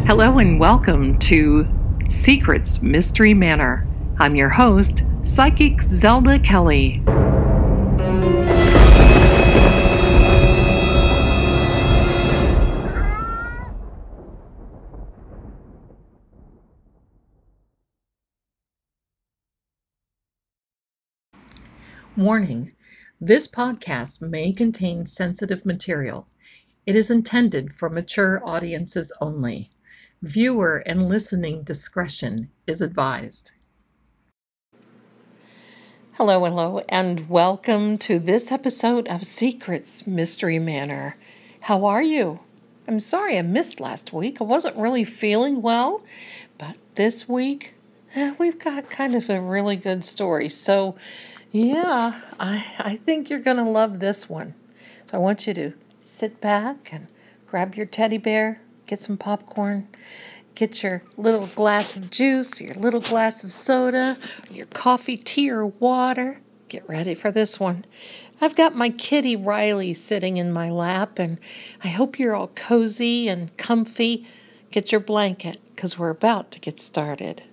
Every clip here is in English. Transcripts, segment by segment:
Hello and welcome to Secrets Mystery Manor. I'm your host, Psychic Zelda Kelly. Warning: this podcast may contain sensitive material. It is intended for mature audiences only. Viewer and listening discretion is advised. Hello, and welcome to this episode of Secrets Mystery Manor. How are you? I'm sorry I missed last week. I wasn't really feeling well, but this week we've got kind of a really good story. So, yeah, I think you're going to love this one. So I want you to sit back and grab your teddy bear, get some popcorn, get your little glass of juice, your little glass of soda, your coffee, tea, or water. Get ready for this one. I've got my kitty Riley sitting in my lap, and I hope you're all cozy and comfy. Get your blanket, because we're about to get started.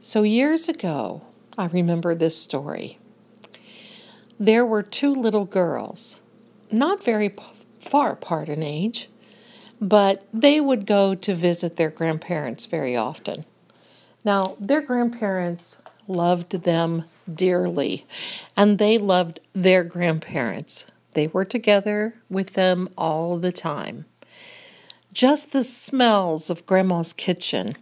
So years ago, I remember this story. There were two little girls, not very far apart in age, but they would go to visit their grandparents very often. Now, their grandparents loved them dearly, and they loved their grandparents. They were together with them all the time. Just the smells of Grandma's kitchen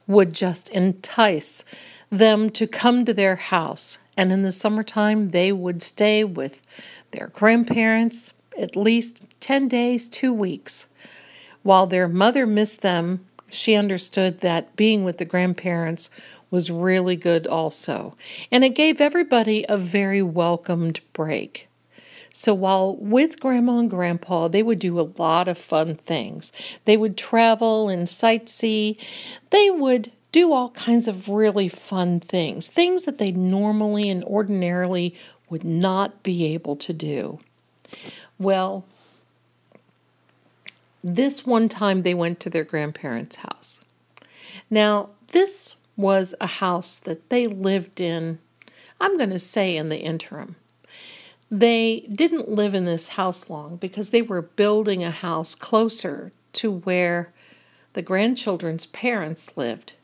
would just entice them to come to their house, and in the summertime, they would stay with their grandparents at least 10 days, 2 weeks. While their mother missed them, she understood that being with the grandparents was really good also, and it gave everybody a very welcomed break. So while with Grandma and Grandpa, they would do a lot of fun things. They would travel and sightsee. They would do all kinds of really fun things that they normally and ordinarily would not be able to do. Well, this one time they went to their grandparents' house. Now, this was a house that they lived in, I'm going to say in the interim. They didn't live in this house long because they were building a house closer to where the grandchildren's parents lived.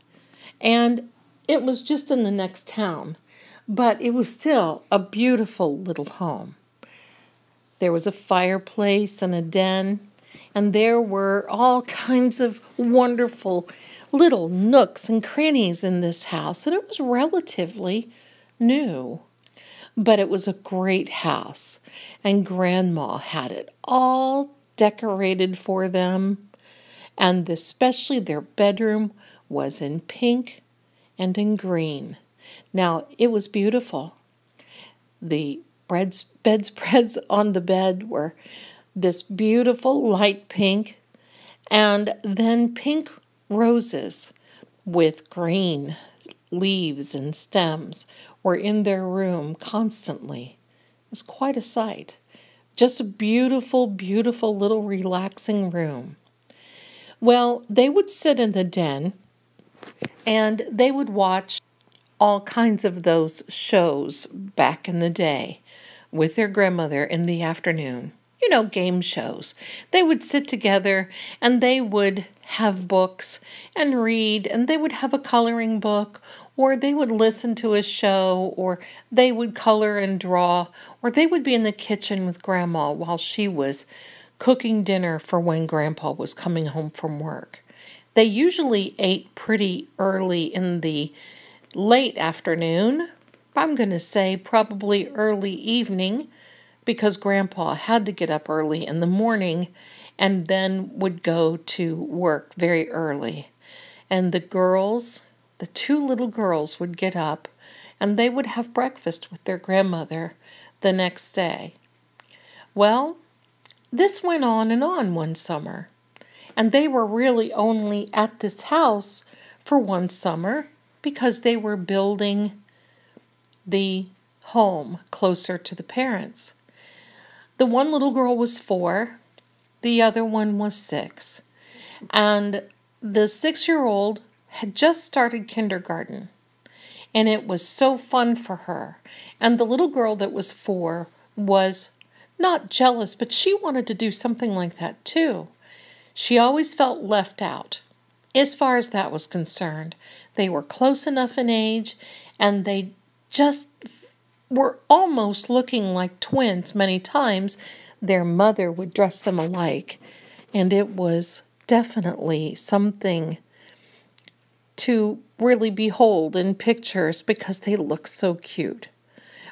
And it was just in the next town, but it was still a beautiful little home. There was a fireplace and a den, and there were all kinds of wonderful little nooks and crannies in this house, and it was relatively new. But it was a great house, and Grandma had it all decorated for them, and especially their bedroom was in pink and in green. Now, it was beautiful. The bedspreads on the bed were this beautiful light pink, and then pink roses with green leaves and stems were in their room constantly. It was quite a sight. Just a beautiful, beautiful little relaxing room. Well, they would sit in the den and they would watch all kinds of those shows back in the day with their grandmother in the afternoon. You know, game shows. They would sit together and they would have books and read, and they would have a coloring book, or they would listen to a show, or they would color and draw, or they would be in the kitchen with Grandma while she was cooking dinner for when Grandpa was coming home from work. They usually ate pretty early in the late afternoon. I'm going to say probably early evening, because Grandpa had to get up early in the morning and then would go to work very early. And the two little girls would get up and they would have breakfast with their grandmother the next day. Well, this went on and on one summer, and they were really only at this house for one summer because they were building the home closer to the parents. The one little girl was 4, the other one was 6, and the 6-year-old had just started kindergarten, and it was so fun for her. And the little girl that was 4 was not jealous, but she wanted to do something like that too. She always felt left out as far as that was concerned. They were close enough in age, and they just were almost looking like twins many times. Their mother would dress them alike, and it was definitely something to really behold in pictures because they look so cute.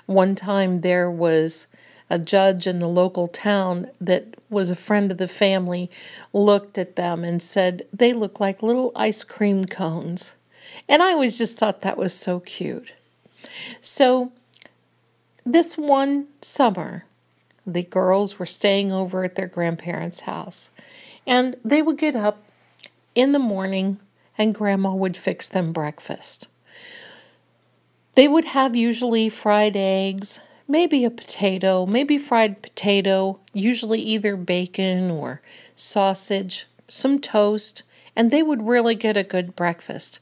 One time there was a judge in the local town that was a friend of the family, looked at them and said they look like little ice cream cones. And I always just thought that was so cute. So this one summer, the girls were staying over at their grandparents' house, and they would get up in the morning and Grandma would fix them breakfast. They would have usually fried eggs, maybe a potato, maybe fried potato, usually either bacon or sausage, some toast, and they would really get a good breakfast.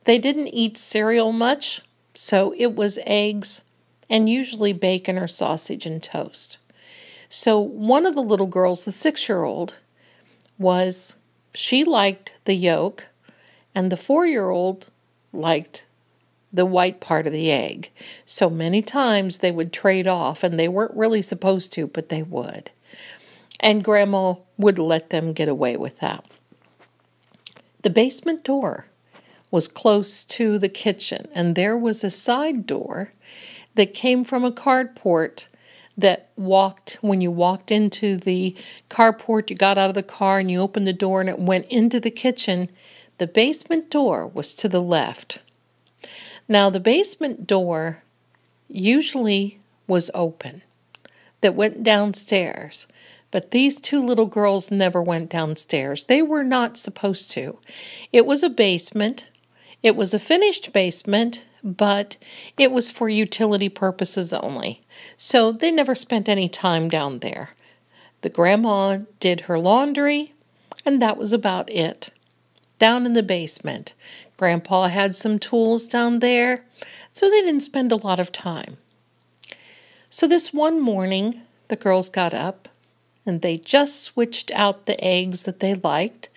They didn't eat cereal much, so it was eggs and usually bacon or sausage and toast. So one of the little girls, the 6-year-old, she liked the yolk, and the 4-year-old liked the white part of the egg. So many times they would trade off, and they weren't really supposed to, but they would. And Grandma would let them get away with that. The basement door was close to the kitchen, and there was a side door that came from a carport that when you walked into the carport, you got out of the car and you opened the door and it went into the kitchen. The basement door was to the left. Now, the basement door usually was open, that went downstairs, but these 2 little girls never went downstairs. They were not supposed to. It was a basement. It was a finished basement, but it was for utility purposes only. So they never spent any time down there. The grandma did her laundry, and that was about it. Down in the basement, Grandpa had some tools down there, so they didn't spend a lot of time. So this one morning, the girls got up, and they just switched out the eggs that they liked,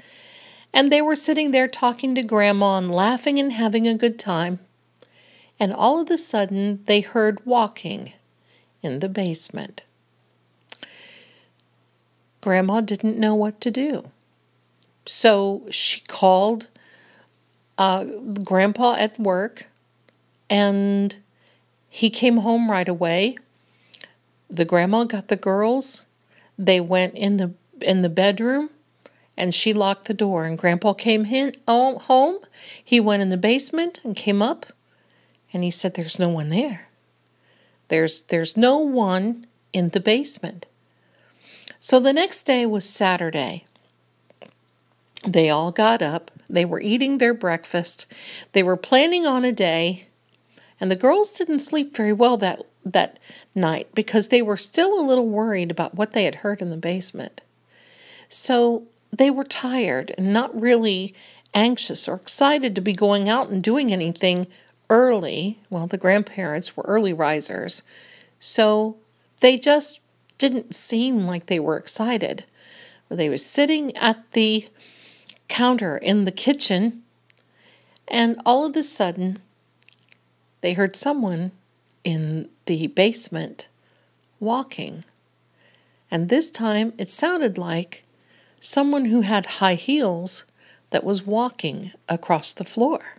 and they were sitting there talking to Grandma and laughing and having a good time. And all of a sudden, they heard walking in the basement. Grandma didn't know what to do. So she called Grandpa at work, and he came home right away. The grandma got the girls. They went in the bedroom, and she locked the door. And Grandpa came home. He went in the basement and came up, and he said, "There's no one there. There's no one in the basement." So the next day was Saturday. They all got up. They were eating their breakfast. They were planning on a day, and the girls didn't sleep very well that night because they were still a little worried about what they had heard in the basement. So they were tired and not really anxious or excited to be going out and doing anything early. Well, the grandparents were early risers, so they just didn't seem like they were excited. They were sitting at the counter in the kitchen, and all of a sudden they heard someone in the basement walking. And this time it sounded like someone who had high heels that was walking across the floor.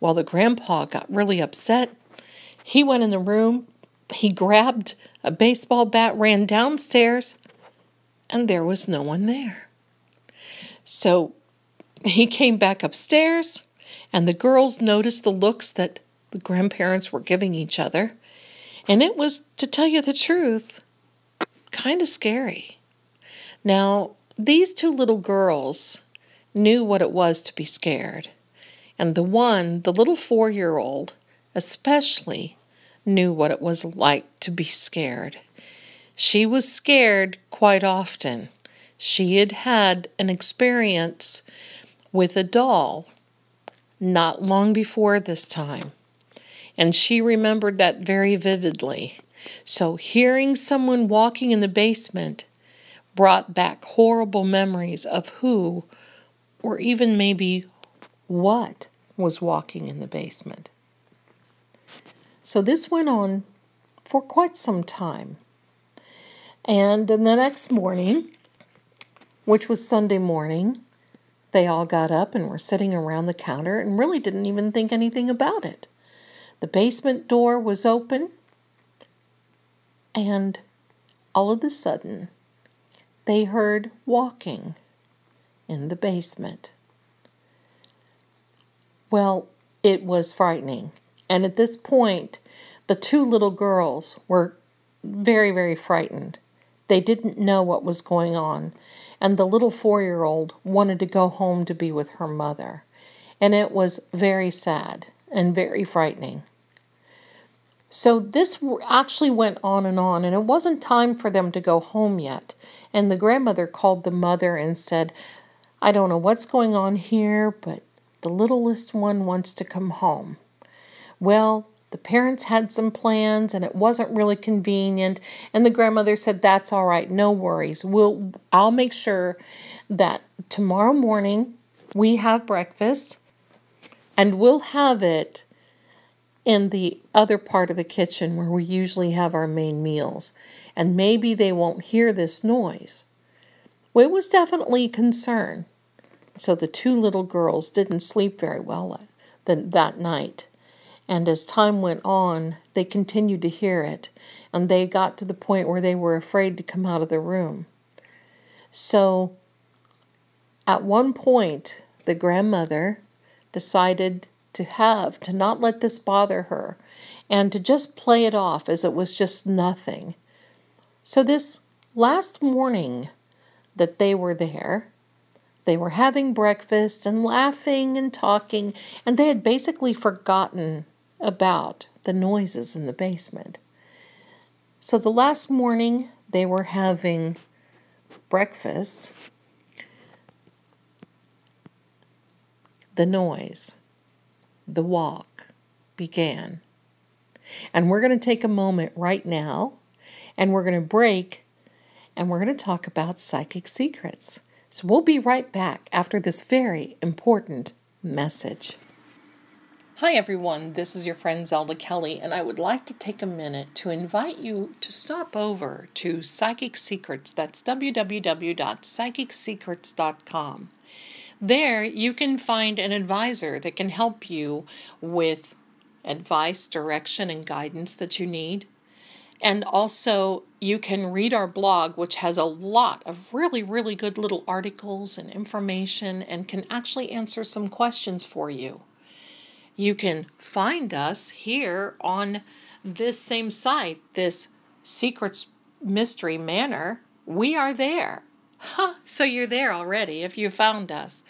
Well, the grandpa got really upset. He went in the room, he grabbed a baseball bat, ran downstairs, and there was no one there. So he came back upstairs, and the girls noticed the looks that the grandparents were giving each other, and it was, to tell you the truth, kind of scary. Now, these 2 little girls knew what it was to be scared, and the little 4-year-old, especially knew what it was like to be scared. She was scared quite often. She had had an experience with a doll not long before this time. And she remembered that very vividly. So hearing someone walking in the basement brought back horrible memories of who, or even maybe what, was walking in the basement. So this went on for quite some time. And then the next morning, which was Sunday morning, they all got up and were sitting around the counter and really didn't even think anything about it. The basement door was open, and all of a sudden, they heard walking in the basement. Well, it was frightening. And at this point, the two little girls were very, very frightened. They didn't know what was going on. And the little 4-year-old wanted to go home to be with her mother. And it was very sad and very frightening. So this actually went on, and it wasn't time for them to go home yet. And the grandmother called the mother and said, "I don't know what's going on here, but the littlest one wants to come home." Well, the parents had some plans, and it wasn't really convenient. And the grandmother said, "That's all right, no worries. I'll make sure that tomorrow morning we have breakfast, and we'll have it in the other part of the kitchen where we usually have our main meals. And maybe they won't hear this noise." Well, it was definitely a concern. So the two little girls didn't sleep very well that night. And as time went on, they continued to hear it. And they got to the point where they were afraid to come out of the room. So at one point, the grandmother decided to not let this bother her and to just play it off as it was just nothing. So this last morning that they were there, they were having breakfast and laughing and talking, and they had basically forgotten about the noises in the basement. So the last morning they were having breakfast, the noise, the walk began. And we're going to take a moment right now, and we're going to break, and we're going to talk about psychic secrets. So we'll be right back after this very important message. Hi everyone, this is your friend Zelda Kelly, and I would like to take a minute to invite you to stop over to Psychic Secrets. That's www.psychicsecrets.com. There you can find an advisor that can help you with advice, direction, and guidance that you need. And also you can read our blog, which has a lot of really, really good little articles and information and can actually answer some questions for you. You can find us here on this same site, this Secrets Mystery Manor. We are there. So you're there already if you found us.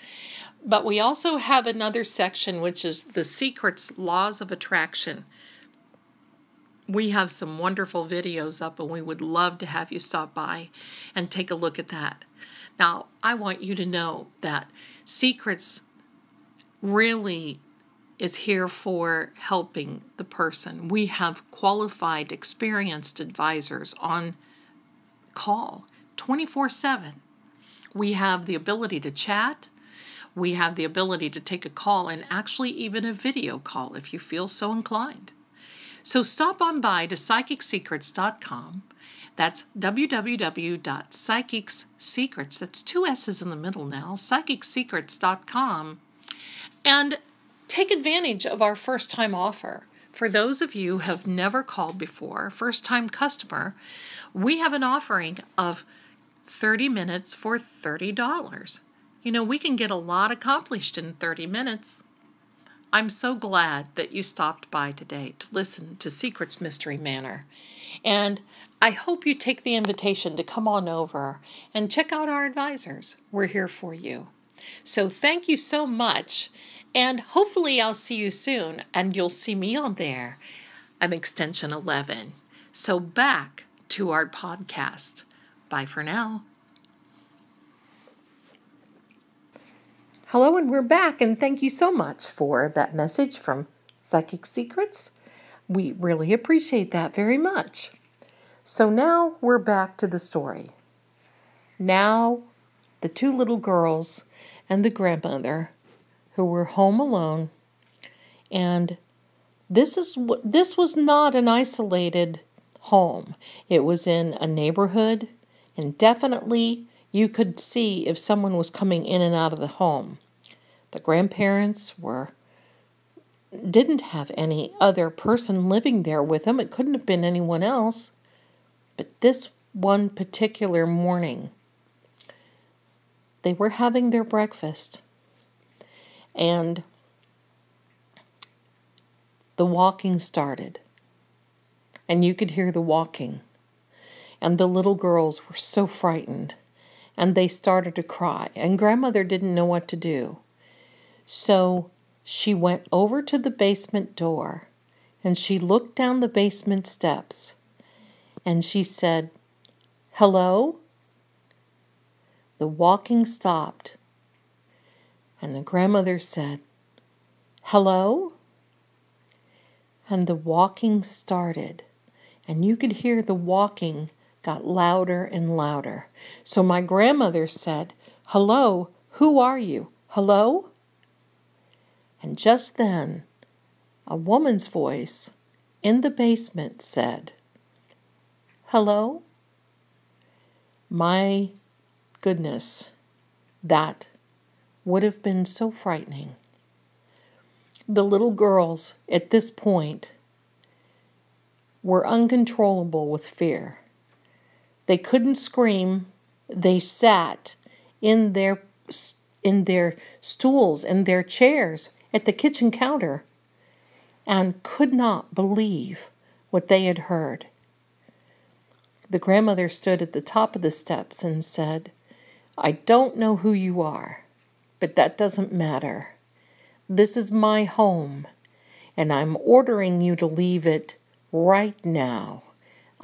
But we also have another section, which is the Secrets Laws of Attraction. We have some wonderful videos up, and we would love to have you stop by and take a look at that. Now, I want you to know that Secrets really is here for helping the person. We have qualified, experienced advisors on call 24/7. We have the ability to chat. We have the ability to take a call and actually even a video call if you feel so inclined. So stop on by to psychicsecrets.com. That's www.psychicsecrets. That's 2 S's in the middle now. psychicsecrets.com. And take advantage of our first-time offer. For those of you who have never called before, first-time customer, we have an offering of 30 minutes for $30. You know, we can get a lot accomplished in 30 minutes. I'm so glad that you stopped by today to listen to Secrets Mystery Manor. And I hope you take the invitation to come on over and check out our advisors. We're here for you. So thank you so much. And hopefully I'll see you soon, and you'll see me on there. I'm extension 11. So back to our podcast. Bye for now. Hello, and we're back, and thank you so much for that message from Psychic Secrets. We really appreciate that very much. So now we're back to the story. Now the two little girls and the grandmother who were home alone, and this was not an isolated home. It was in a neighborhood, and definitely you could see if someone was coming in and out of the home. The grandparents didn't have any other person living there with them. It couldn't have been anyone else. But this one particular morning, they were having their breakfast, and the walking started. And you could hear the walking. And the little girls were so frightened, and they started to cry. And grandmother didn't know what to do. So she went over to the basement door, and she looked down the basement steps, and she said, "Hello?" The walking stopped, and the grandmother said, "Hello?" And the walking started, and you could hear the walking got louder and louder. So my grandmother said, "Hello, who are you? Hello?" And just then, a woman's voice in the basement said, "Hello?" My goodness, that would have been so frightening. The little girls at this point were uncontrollable with fear. They couldn't scream. They sat in their stools and their chairs at the kitchen counter and could not believe what they had heard. The grandmother stood at the top of the steps and said, "I don't know who you are, but that doesn't matter. This is my home, and I'm ordering you to leave it right now,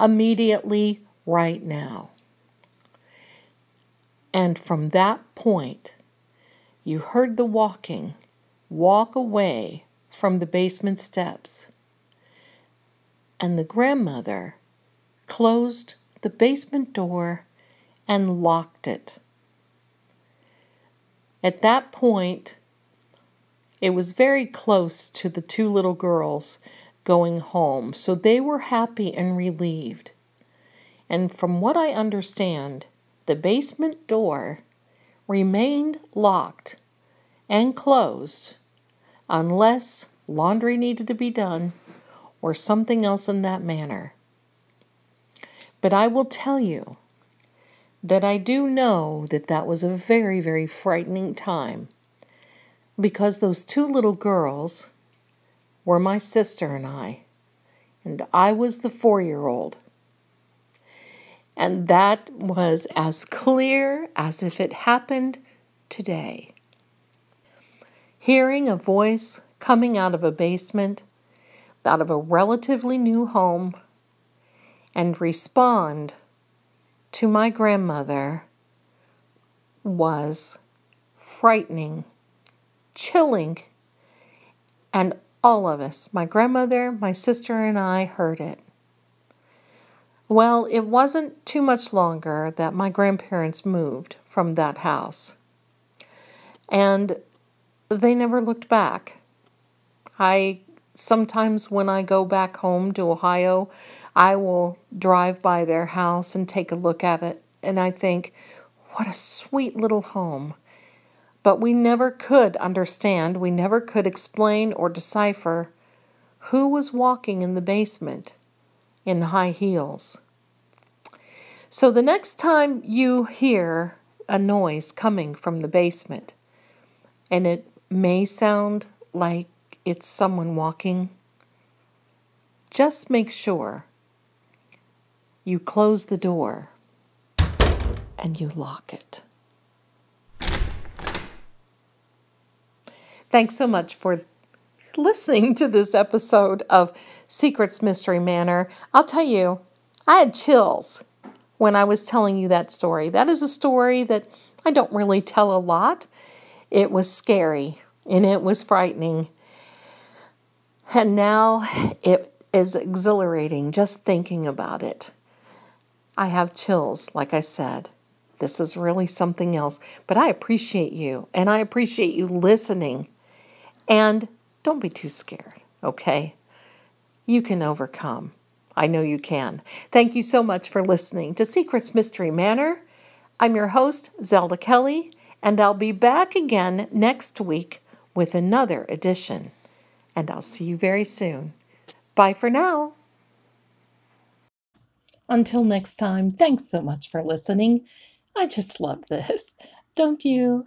immediately, right now." And from that point, you heard the walking walk away from the basement steps, and the grandmother closed the basement door and locked it. At that point, it was very close to the two little girls going home, so they were happy and relieved. And from what I understand, the basement door remained locked and closed unless laundry needed to be done or something else in that manner. But I will tell you that I do know that that was a very, very frightening time, because those two little girls were my sister and I was the 4-year-old. And that was as clear as if it happened today. Hearing a voice coming out of a basement, out of a relatively new home, and respond to my grandmother was frightening, chilling, and all of us, my grandmother, my sister, and I, heard it. Well, it wasn't too much longer that my grandparents moved from that house, and they never looked back. Sometimes when I go back home to Ohio, I will drive by their house and take a look at it, and I think, what a sweet little home. But we never could understand, we never could explain or decipher who was walking in the basement in high heels. So the next time you hear a noise coming from the basement, and it may sound like it's someone walking, just make sure you close the door and you lock it. Thanks so much for listening to this episode of Secrets Mystery Manor. I'll tell you, I had chills when I was telling you that story. That is a story that I don't really tell a lot. It was scary and it was frightening. And now it is exhilarating just thinking about it. I have chills, like I said. This is really something else. But I appreciate you, and I appreciate you listening. And don't be too scared, okay? You can overcome. I know you can. Thank you so much for listening to Secrets Mystery Manor. I'm your host, Zelda Kelly, and I'll be back again next week with another edition. And I'll see you very soon. Bye for now. Until next time, thanks so much for listening. I just love this, don't you?